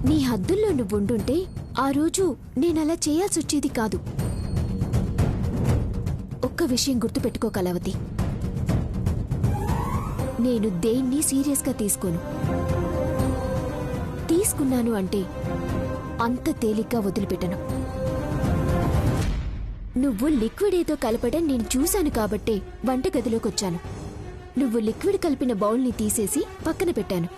నీ హద్దుల్లో నువ్వుండుంటే ఆ రోజు నేనలా చేయాల్సొచ్చేది కాదు. ఒక్క విషయం గుర్తుపెట్టుకో కళావతి, నేను దేన్ని సీరియస్గా తీసుకోను. తీసుకున్నాను అంటే అంత తేలిగ్గా వదిలిపెట్టను. నువ్వు లిక్విడ్ ఏదో కలపడం నేను చూశాను కాబట్టే వంటగదిలోకొచ్చాను. నువ్వు లిక్విడ్ కలిపిన బౌల్ని తీసేసి పక్కన పెట్టాను.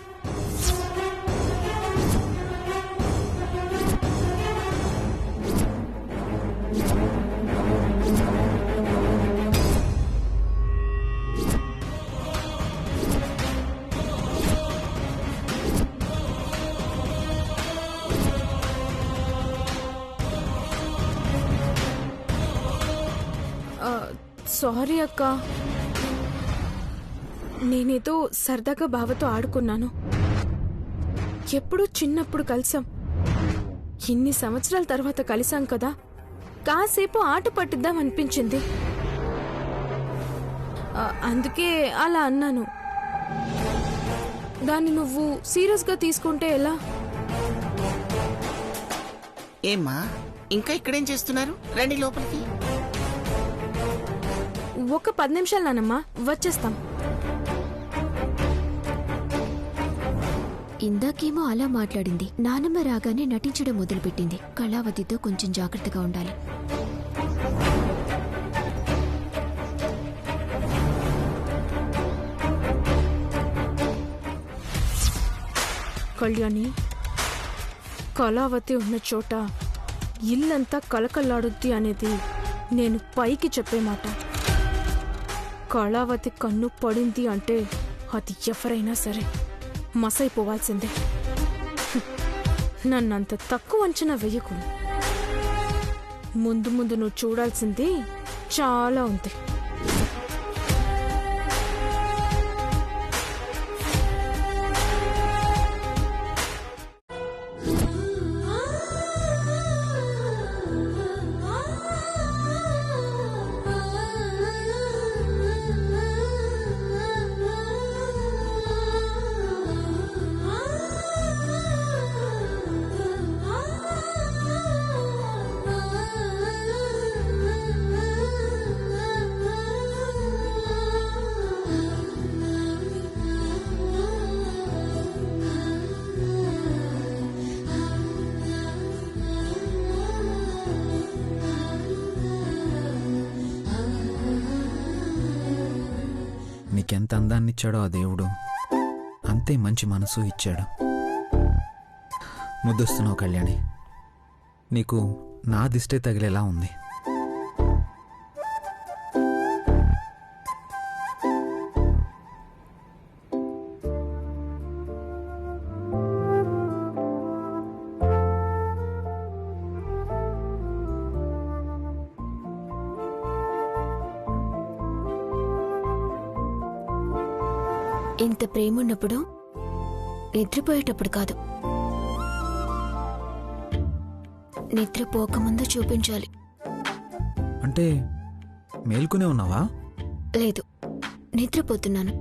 సారీ అక్క, నేనేదో సరదాగా బావతో ఆడుకున్నాను. ఎప్పుడూ చిన్నప్పుడు కలిసాం, ఇన్ని సంవత్సరాల తర్వాత కలిసాం కదా, కాసేపు ఆట పట్టిద్దాం అనిపించింది. అందుకే అలా అన్నాను. దాన్ని నువ్వు సీరియస్గా తీసుకుంటే ఎలా? ఏమ్మా, ఇంకా ఇక్కడేం చేస్తున్నారు? రండి లోపలికి. ఒక 10 నిమిషాలు నానమ్మా, వచ్చేస్తాం. ఇందాకేమో అలా మాట్లాడింది, నానమ్మ రాగానే నటించడం మొదలుపెట్టింది. కళావతితో కొంచెం జాగ్రత్తగా ఉండాలి. కళ్యాణి, కళావతి ఉన్న చోట ఇల్లంతా కలకల్లాడుద్ది అనేది నేను పైకి చెప్పే మాట. కళావతి కన్ను పడింది అంటే అది ఎవరైనా సరే మసైపోవాల్సిందే. నన్నంత తక్కువ అంచనా వెయ్యకు. ముందు ముందు నువ్వు చూడాల్సింది చాలా ఉంది. నీకెంత అందాన్నిచ్చాడో ఆ దేవుడు అంతే మంచి మనసు ఇచ్చాడు. ముద్దొస్తున్నావు కళ్యాణి, నీకు నా దిష్టే తగిలేలా ఉంది. ఇంత ప్రేమున్నప్పుడు నిద్రపోయేటప్పుడు కాదు, నిద్రపోకముందు చూపించాలి. అంటే మేల్కొనే ఉన్నావా? లేదు, నిద్రపోతున్నాను.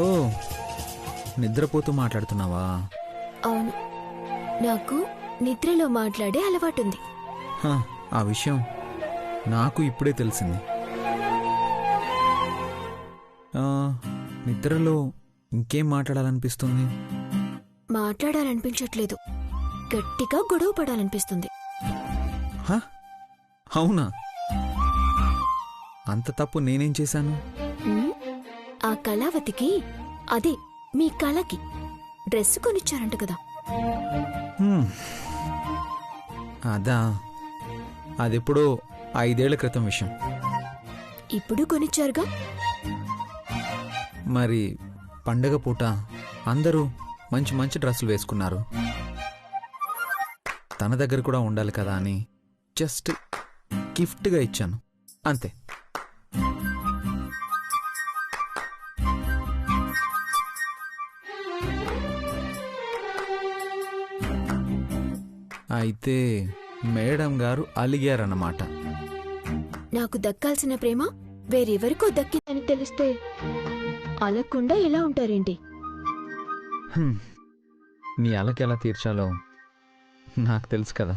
ఓ, నిద్రపోతూ మాట్లాడుతున్నావా? అవును, నాకు నిద్రలో మాట్లాడే అలవాటుంది. ఆ విషయం నాకు ఇప్పుడే తెలిసింది. నిద్రలో ఇంకేం మాట్లాడాలనిపిస్తుంది? మాట్లాడాలనిపించట్లేదు, గట్టిగా గొడవ పడాలనిపిస్తుంది. అవునా? అంత తప్పు నేనేం చేశాను? ఆ కళావతికి, అదే మీ కళకి డ్రెస్ కొనిచ్చారంట కదా? అదా, అదెప్పుడో 5 ఏళ్ల క్రితం విషయం. ఇప్పుడు కొనిచ్చారుగా. మరి పండగ పూట అందరూ మంచి మంచి డ్రెస్సులు వేసుకున్నారు. తన దగ్గర కూడా ఉండాలి కదా అని జస్ట్ గిఫ్ట్గా ఇచ్చాను, అంతే. అయితే మేడం గారు అలిగారన్నమాట. నాకు దక్కాల్సిన ప్రేమ వేరెవరికో దక్కిందని తెలిస్తే అలగకుండా ఎలా ఉంటారేంటి? హ్మ్. నీ అలకి ఎలా తీర్చాలో నాకు తెలుసు కదా.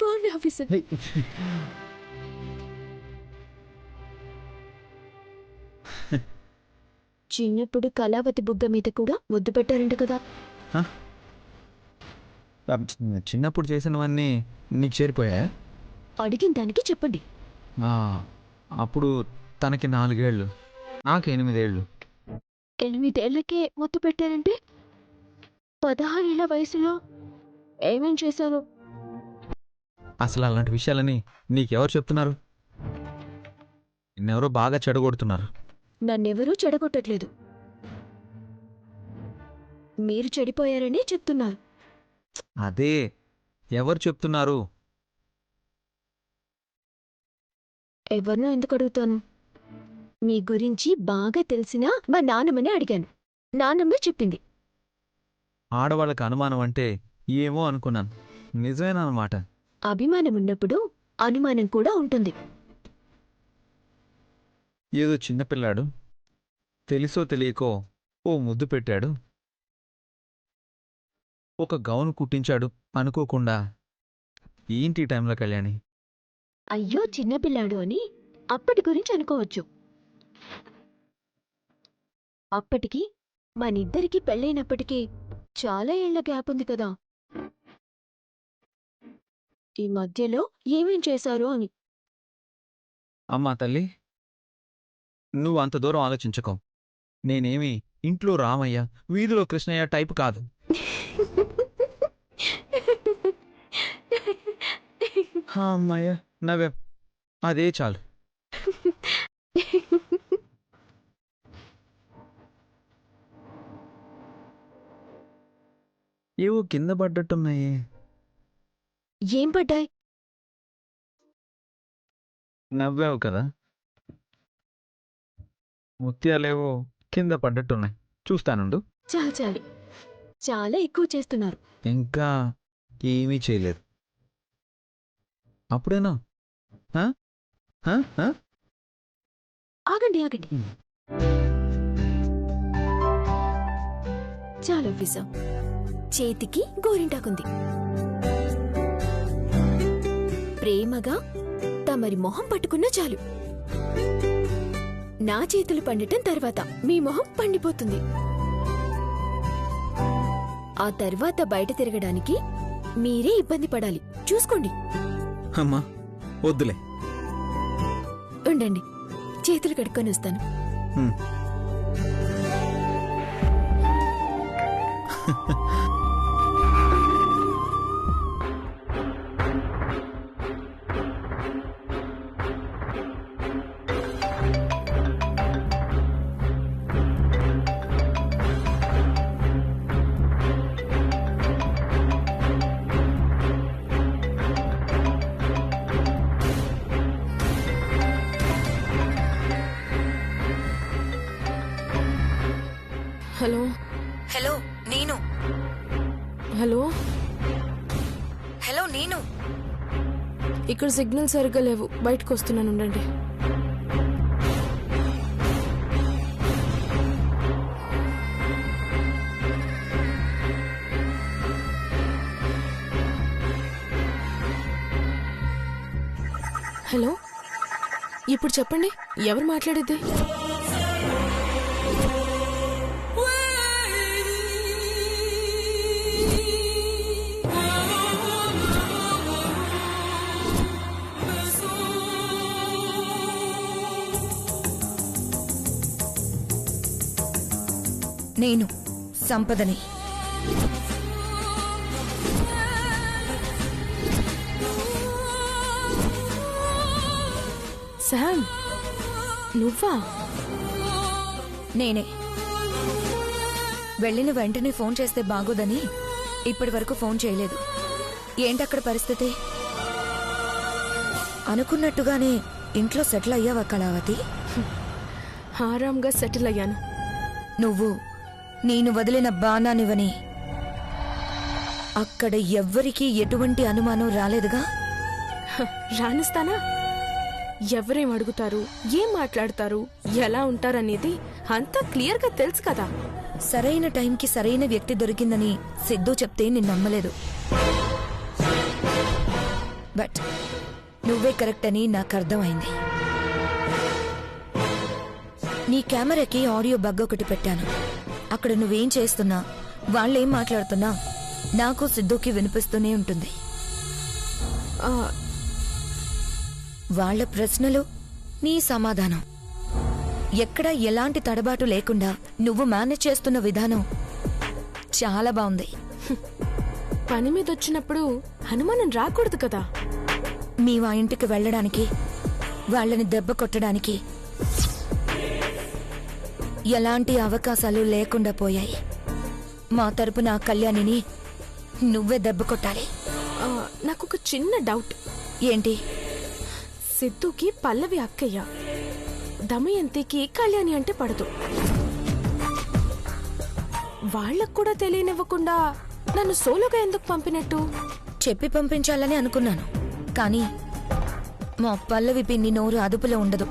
పోనీ ఆఫీసర్. చిన్నప్పుడు కళావతి బుగ్గ మీద కూడా ముద్దు పెట్టారంట కదా? చిన్నప్పుడు చేసినవన్నీ నీకు చేరిపోయా? అడిగిన దానికి చెప్పండి. అప్పుడు తనకి 4 ఏళ్ళు, నాకు 8 ఏళ్ళు. 8 ఏళ్లకే ముద్దు పెట్టారంటే 16 ఏళ్ల వయసులో ఏమేం చేశారు? అసలు అలాంటి విషయాలని నీకెవరు చెప్తున్నారు? నిన్నెవరో బాగా చెడగొడుతున్నారు. నన్నెవరూ చెడగొట్టట్లేదు. మీరు చెడిపోయారని చెప్తున్నారు. అదే ఎవరు చెప్తున్నారు? ఎవరినో ఎందుకు అడుగుతాను? మీ గురించి బాగా తెలిసిన మా నాన్నమ్మని అడిగాను. నాన్నమ్మ చెప్పింది. ఆడవాళ్ళకి అనుమానం అంటే ఏమో అనుకున్నాను. నిజమేనన్నమాట. అభిమానం ఉన్నప్పుడు అనుమానం కూడా ఉంటుంది. ఏదో చిన్నపిల్లాడు తెలుసో తెలియకో ఓ ముద్దు పెట్టాడు, ఒక గౌను కుట్టించాడు అనుకోకుండా. ఏంటి టైంలో కళ్యాణి? అయ్యో చిన్నపిల్లాడు అని అప్పటి గురించి అనుకోవచ్చు. అప్పటికి మనిద్దరికి పెళ్ళైనప్పటికీ చాలా ఏళ్ల గ్యాప్ ఉంది కదా. ఈ మధ్యలో ఏమేం చేశారు అని. అమ్మా తల్లి, నువ్వు అంత దూరం ఆలోచించకో. నేనేమి ఇంట్లో రామయ్య వీధిలో కృష్ణయ్య టైపు కాదు. అమ్మాయ్య నవ్వే, అదే చాలు. ఏవో కింద పడ్డట్టున్నాయి. ఏం పడ్డాయి? నవ్వావు కదా, ముత్యాలేవో కింద పడ్డట్టున్నాయి. చూస్తానుండు. చాలు చాలు, చాలా ఎక్కువ చేస్తున్నారు. ఇంకా ఏమీ చేయలేదు. అప్పుడేనా? ఆగండి ఆగండి. చాలు ఆఫీసర్, చేతికి గోరింటాకుంది. ప్రేమగా తమరి మొహం పట్టుకున్నా చాలు. నా చేతులు పండటం తర్వాత మీ మొహం పండిపోతుంది. ఆ తర్వాత బయట తిరగడానికి మీరే ఇబ్బంది పడాలి. చూసుకోండి. అమ్మా వద్దులే. ఉండండి, చేతులు కడుక్కొని వస్తాను. హ్మ్. హలో హలో నేను హలో హలో నేను ఇక్కడ సిగ్నల్ సరిగ్గా లేవు, బయటకు వస్తున్నాను, ఉండండి. హలో, ఇప్పుడు చెప్పండి, ఎవరు మాట్లాడేది? నేను సంపదని. శామ్, నువ్వా? నేనే. వెళ్ళిన వెంటనే ఫోన్ చేస్తే బాగోదని ఇప్పటి వరకు ఫోన్ చేయలేదు. ఏంటక్కడ పరిస్థితి? అనుకున్నట్టుగానే ఇంట్లో సెటిల్ అయ్యావా కళావతి? ఆరాంగా సెటిల్ అయ్యాను. నువ్వు నేను వదిలిన బాణానివని అక్కడ ఎవ్వరికీ ఎటువంటి అనుమానం రాలేదుగా? రానిస్తానా? ఎవరేం అడుగుతారు, ఏం మాట్లాడతారు, ఎలా ఉంటారనేది అంతా క్లియర్గా తెలుసు కదా. సరైన టైంకి సరైన వ్యక్తి దొరికిందని సిద్ధు చెప్తే నేను నమ్మలేదు. బట్ నువ్వే కరెక్ట్ అని నాకు అర్థమైంది. నీ కెమెరాకి ఆడియో బగ్ ఒకటి పెట్టాను. అక్కడ నువ్వేం చేస్తున్నా, వాళ్ళేం మాట్లాడుతున్నా నాకు సిద్ధుకి వినిపిస్తూనే ఉంటుంది. వాళ్ళ ప్రశ్నలు, నీ సమాధానం, ఎక్కడ ఎలాంటి తడబాటు లేకుండా నువ్వు మేనేజ్ చేస్తున్న విధానం చాలా బాగుంది. పని మీద వచ్చినప్పుడు అనుమానం రాకూడదు కదా. మేము ఆ ఇంటికి వెళ్ళడానికి, వాళ్ళని దెబ్బ కొట్టడానికి ఎలాంటి అవకాశాలు లేకుండా పోయాయి. మా తరపున ఆ కళ్యాణిని నువ్వే దెబ్బ కొట్టాలి. నాకు ఒక చిన్న డౌట్. ఏంటి? సిద్ధుకి పల్లవి అక్కయ్య, దమయంతికి కళ్యాణి అంటే పడదు. వాళ్ళకు కూడా తెలియనివ్వకుండా నన్ను సోలోగా ఎందుకు పంపినట్టు? చెప్పి పంపించాలని అనుకున్నాను, కానీ మా పల్లవి పిన్ని నోరు అదుపులో ఉండదు.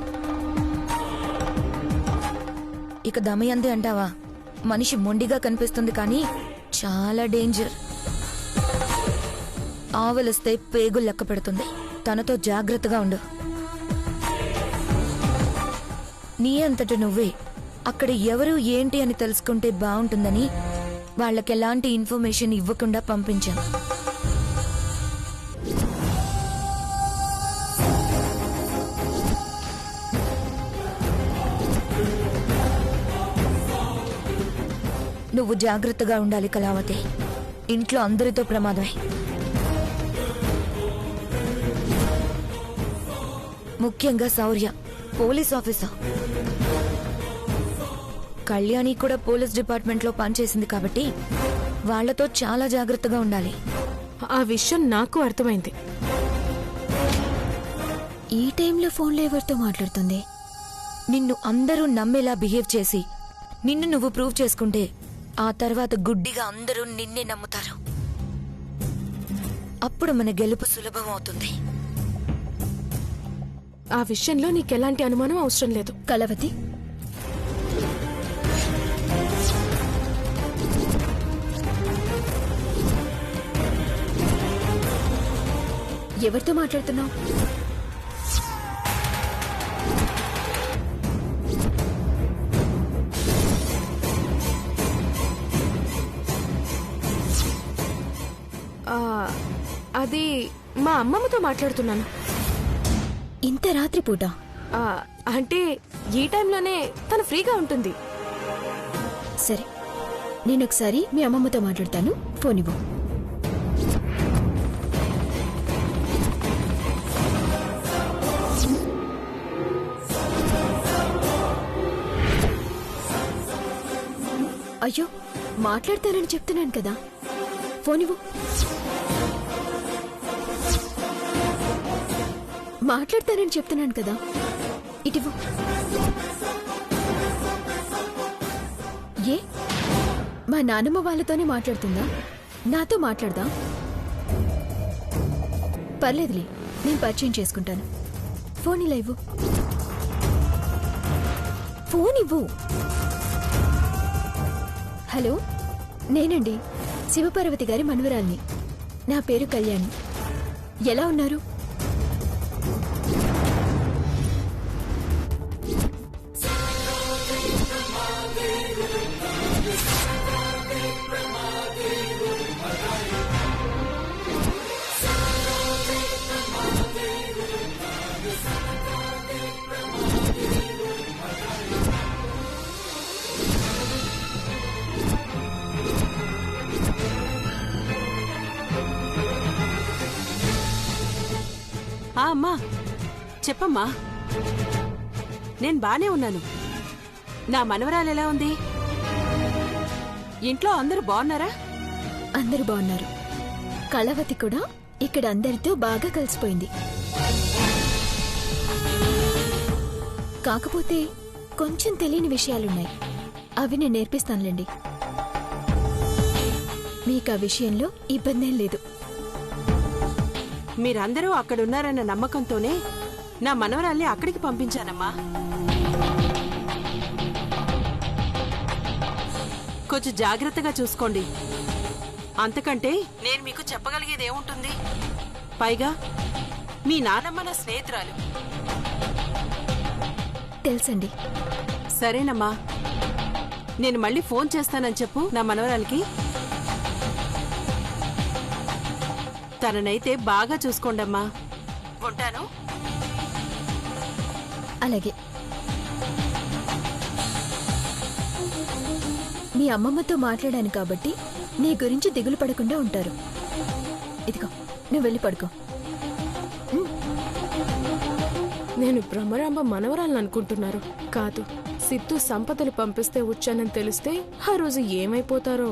ఇక దమయంతి అంటావా, మనిషి మొండిగా కనిపిస్తుంది కానీ చాలా డేంజర్. ఆవలిస్తే పేగులు లెక్క పెడుతుంది. తనతో జాగ్రత్తగా ఉండు. నీ అంతట నువ్వే అక్కడ ఎవరు ఏంటి అని తెలుసుకుంటే బాగుంటుందని వాళ్ళకెలాంటి ఇన్ఫర్మేషన్ ఇవ్వకుండా పంపించాను. నువ్వు జాగ్రత్తగా ఉండాలి కళావతి. ఇంట్లో అందరితో ప్రమాదమే. ముఖ్యంగా శౌర్య పోలీస్ ఆఫీసర్. కళ్యాణి కూడా పోలీస్ డిపార్ట్మెంట్ లో పనిచేసింది కాబట్టి వాళ్లతో చాలా జాగ్రత్తగా ఉండాలి. ఆ విషయం నాకు అర్థమైంది. ఈ టైంలో ఫోన్లో ఎవరితో మాట్లాడుతుంది? నిన్ను అందరూ నమ్మేలా బిహేవ్ చేసి నిన్ను నువ్వు ప్రూవ్ చేసుకుంటే ఆ తర్వాత గుడ్డిగా అందరూ నిన్నే నమ్ముతారు. అప్పుడు మన గెలుపు సులభం అవుతుంది. ఆ విషయంలో నీకెలాంటి అనుమానం అవసరం లేదు. కళావతి, ఎవరితో మాట్లాడుతున్నావు? అది మా అమ్మమ్మతో మాట్లాడుతున్నాను. ఇంత రాత్రిపూట? అంటే ఈ టైంలోనే తను ఫ్రీగా ఉంటుంది. సరే, నేనొకసారి మీ అమ్మమ్మతో మాట్లాడతాను. ఫోన్ ఇవ్వు. అయ్యో, మాట్లాడతానని చెప్తున్నాను కదా, ఫోన్ ఇవ్వు. మాట్లాడతానని చెప్తున్నాను కదా, ఇటివ్వు. ఏ, మా నానమ్మ వాళ్ళతోనే మాట్లాడుతుందా? నాతో మాట్లాడదా? పర్లేదులే, నేను పరిచయం చేసుకుంటాను. ఫోన్ ఇలా ఇవ్వు. ఫోన్ ఇవ్వు. హలో, నేనండి, శివపార్వతి గారి మనవరాల్ని. నా పేరు కళ్యాణి. ఎలా ఉన్నారు? చెప్పమ్మా. నేను బానే ఉన్నాను. నా మనవరాలు ఎలా ఉంది? ఇంట్లో అందరూ బాగున్నారా? అందరూ బాగున్నారు. కళావతి కూడా ఇక్కడ అందరితో బాగా కలిసిపోయింది. కాకపోతే కొంచెం తెలియని విషయాలున్నాయి. అవి నేను నేర్పిస్తానులేండి. మీకు ఆ విషయంలో ఇబ్బందేం లేదు. మీరందరూ అక్కడున్నారన్న నమ్మకంతోనే నా మనవరాల్ని అక్కడికి పంపించానమ్మా. కొంచెం జాగ్రత్తగా చూసుకోండి. అంతకంటే నేను మీకు చెప్పగలిగేది ఏముంటుంది? పైగా మీ నానమ్మ నా స్నేహితురాలు. తెలుసండి. సరేనమ్మా, నేను మళ్ళీ ఫోన్ చేస్తానని చెప్పు నా మనవరాలికి. తననైతే బాగా చూసుకోండమ్మా. ఉంటాను. అలాగే. మీ అమ్మమ్మతో మాట్లాడాను కాబట్టి నీ గురించి దిగులు పడకుండా ఉంటారు. ఇదిగో, నువ్వు వెళ్ళి పడుకో. నేను భ్రమరాంబ మనవరాలను అనుకుంటున్నారు. కాదు, సిద్ధు సంపదలు పంపిస్తే వచ్చానని తెలిస్తే ఆ రోజు ఏమైపోతారో.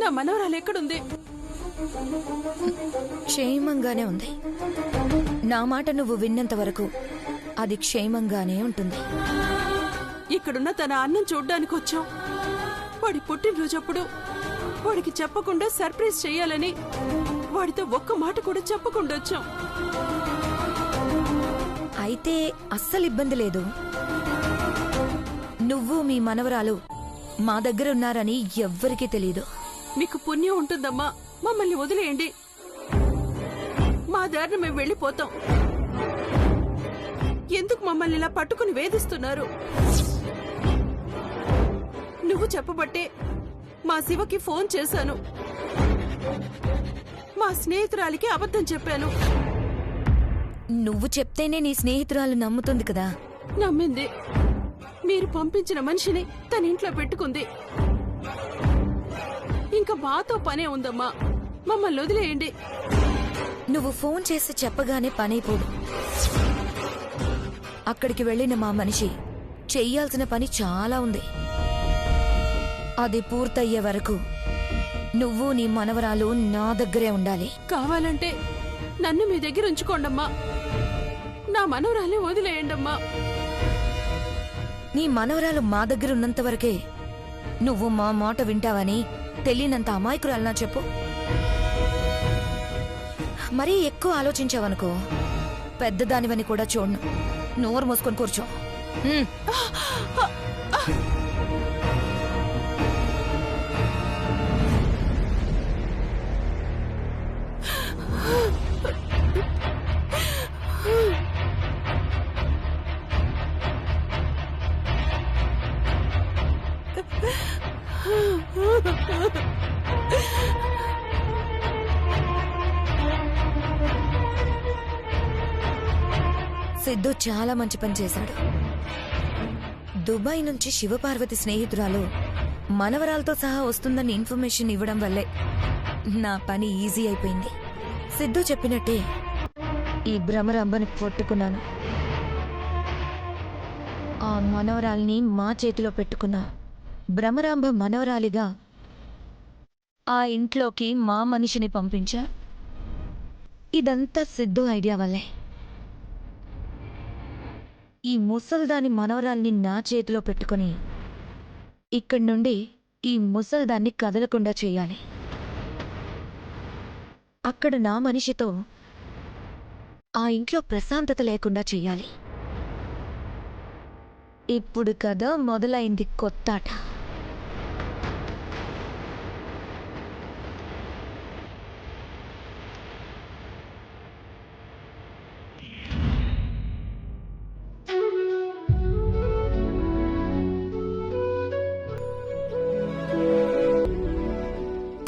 నా మనవరాలు ఎక్కడుంది? క్షేమంగానే ఉంది. నా మాట నువ్వు విన్నంత వరకు అది క్షేమంగానే ఉంటుంది. ఇక్కడున్న తన అన్నం చూడ్డానికి వచ్చాం. వాడి పుట్టినరోజప్పుడు వాడికి చెప్పకుండా సర్ప్రైజ్ చెయ్యాలని వాడితో ఒక్క మాట కూడా చెప్పకుండా వచ్చాం. అయితే అస్సలు ఇబ్బంది లేదు. నువ్వు మీ మనవరాలు మా దగ్గర ఉన్నారని ఎవ్వరికీ తెలీదు. మీకు పుణ్యం ఉంటుందమ్మా. మమ్మల్ని వదిలేయండి. మా దారిని మేము వెళ్ళిపోతాం. ఎందుకు మమ్మల్ని ఇలా పట్టుకుని వేధిస్తున్నారు? నువ్వు చెప్పబట్టే మా శివకి ఫోన్ చేశాను. మా స్నేహితురాలికి అబద్ధం చెప్పాను. నువ్వు చెప్తేనే నీ స్నేహితురాలు నమ్ముతుంది కదా. నమ్మింది. మీరు పంపించిన మనిషిని తన ఇంట్లో పెట్టుకుంది. ఇంకా మాతో పనే ఉందమ్మా. మమ్మల్ని వదిలేయండి. నువ్వు ఫోన్ చేసి చెప్పగానే పనైపోదు. అక్కడికి వెళ్ళిన మా మనిషి చెయ్యాల్సిన పని చాలా ఉంది. అది పూర్తయ్యే వరకు నువ్వు నీ మనవరాలు నా దగ్గరే ఉండాలి. కావాలంటే నన్ను మీ దగ్గర ఉంచుకోండమ్మా. నా మనవరాల్ని వదిలేయండమ్మా. నీ మనవరాలు మా దగ్గర ఉన్నంత వరకే నువ్వు మా మాట వింటావని తెలియనంత అమాయకురాలనా చెప్పు. మరీ ఎక్కువ ఆలోచించావనుకో పెద్దదానివని కూడా చూడను. నోరు మూసుకొని కూర్చో. సిద్ధు చాలా మంచి పని చేశాడు. దుబాయ్ నుంచి శివపార్వతి స్నేహితురాలు మనవరాలతో సహా వస్తుందని ఇన్ఫర్మేషన్ ఇవ్వడం వల్లే నా పని ఈజీ అయిపోయింది. సిద్ధు చెప్పినట్టే ఈ భ్రమరాంబని పట్టుకున్నాను. ఆ మనవరాల్ని మా చేతిలో పెట్టుకున్నా. భ్రమరాంబ మనవరాలిగా ఆ ఇంట్లోకి మా మనిషిని పంపించా. ఇదంతా సిద్ధు ఐడియా వల్లే. ఈ ముసల్దాని మనవరాల్ని నా చేతిలో పెట్టుకుని ఇక్కడి నుండి ఈ ముసల్దాన్ని కదలకుండా చేయాలి. అక్కడ నా మనిషితో ఆ ఇంట్లో ప్రశాంతత లేకుండా చేయాలి. ఇప్పుడు కదా మొదలైంది కొత్తాట.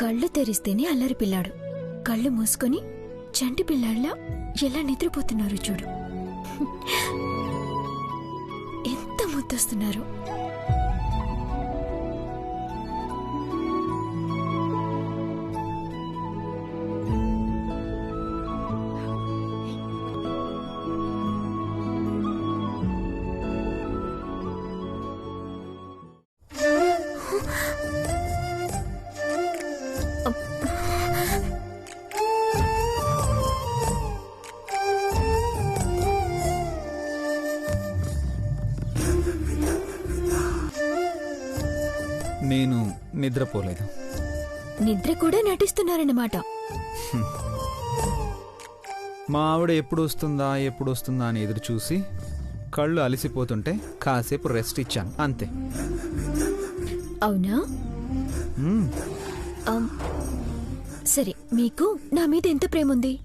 కళ్ళు తెరిస్తేనే అల్లరి పిల్లాడు. కళ్ళు మూసుకొని చంటి పిల్లాడిలా ఎలా నిద్రపోతున్నారు చూడు. ఎంత ముద్దొస్తున్నారు. నేను నిద్రపోలేదు. నిద్ర కూడా నటిస్తున్నారన్నమాట. మా ఆవిడ ఎప్పుడు వస్తుందా అని ఎదురు చూసి కళ్ళు అలసిపోతుంటే కాసేపు రెస్ట్ ఇచ్చాను అంతే. అవునా? మ్మ్. సరే, మీకు నా మీద ఎంత ప్రేమ ఉంది?